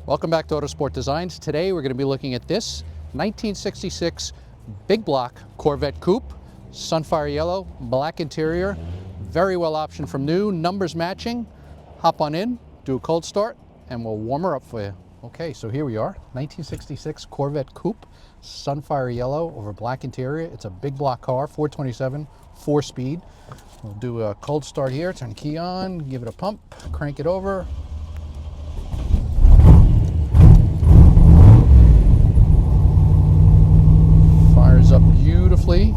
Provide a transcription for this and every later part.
Welcome back to Autosport Designs. Today we're going to be looking at this 1966 big block Corvette coupe, Sunfire Yellow, black interior, very well optioned from new, numbers matching. Hop on in, do a cold start, and we'll warm her up for you. Okay, so here we are, 1966 Corvette coupe, Sunfire Yellow over black interior. It's a big block car, 427, 4-speed. We'll do a cold start here, turn the key on, give it a pump, crank it over. Fires up beautifully. You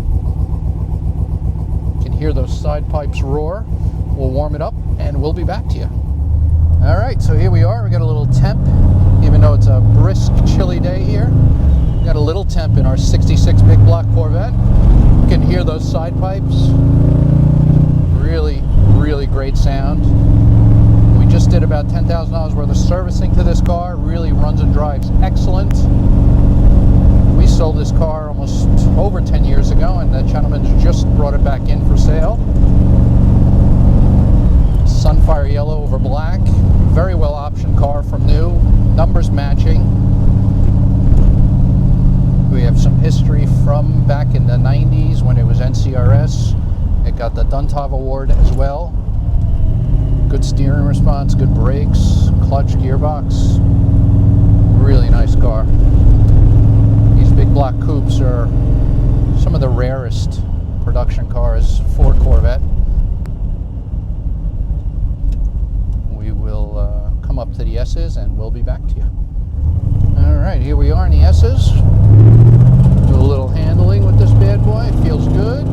can hear those side pipes roar. We'll warm it up and we'll be back to you. All right, so here we are. We got a little temp, even though it's a brisk, chilly day here. We got a little temp in our 66 big block Corvette. You can hear those side pipes. Really, really great sound. We just did about $10,000 worth of servicing to this car. Really runs and drives excellent. We sold this car almost over 10 years ago, and the gentleman just brought it back in for sale. Sunfire Yellow over black. Very well optioned car from new. Numbers matching. We have some history from back in the 90s when it was NCRS. It got the Duntov Award as well. Good steering response, good brakes, clutch, gearbox. Really nice car. These big block coupes are some of the rarest production cars for Corvette. We will come up to the S's and we'll be back to you. All right, here we are in the S's. Do a little handling with this bad boy. It feels good.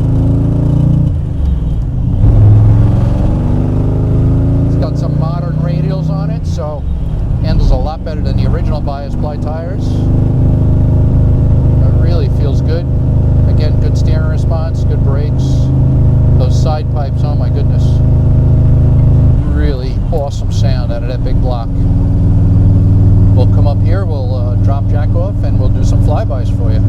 Got some modern radials on it, so handles a lot better than the original bias ply tires. It really feels good. Again, good steering response, good brakes. Those side pipes, oh my goodness. Really awesome sound out of that big block. We'll come up here, we'll drop jack off, and we'll do some flybys for you.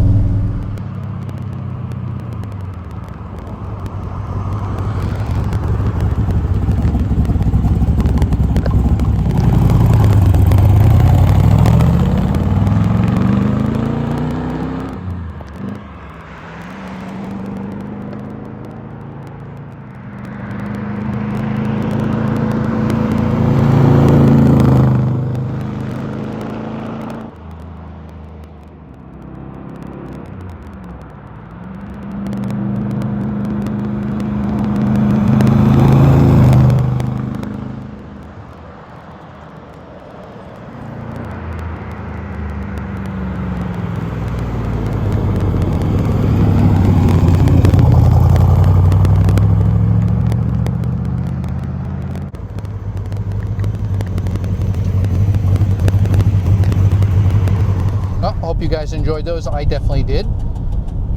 Hope you guys enjoyed those. I definitely did.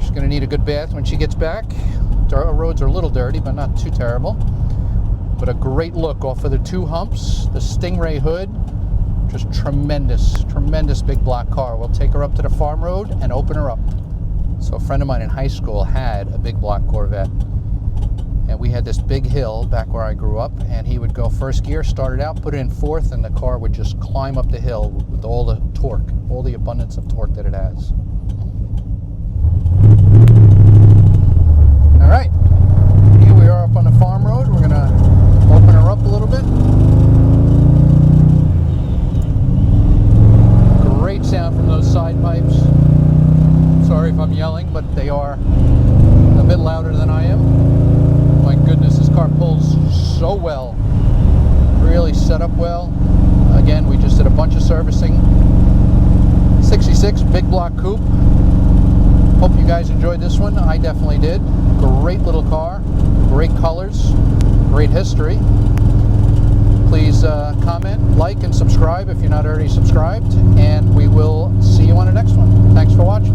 She's going to need a good bath when she gets back. Our roads are a little dirty, but not too terrible. But a great look off of the two humps, the Stingray hood. Just tremendous, tremendous big block car. We'll take her up to the farm road and open her up. So a friend of mine in high school had a big block Corvette. And we had this big hill back where I grew up, and he would go first gear, start it out, put it in fourth, and the car would just climb up the hill with all the torque, all the abundance of torque that it has. All right, here we are up on the farm road. We're gonna open her up a little bit. Great sound from those side pipes. Sorry if I'm yelling, but they are a bit louder than I am. My goodness, this car pulls so well. Really set up well. Again, we just did a bunch of servicing. 66 big block coupe. Hope you guys enjoyed this one. I definitely did. Great little car, great colors, great history. Please comment, like, and subscribe if you're not already subscribed, and we will see you on the next one. Thanks for watching.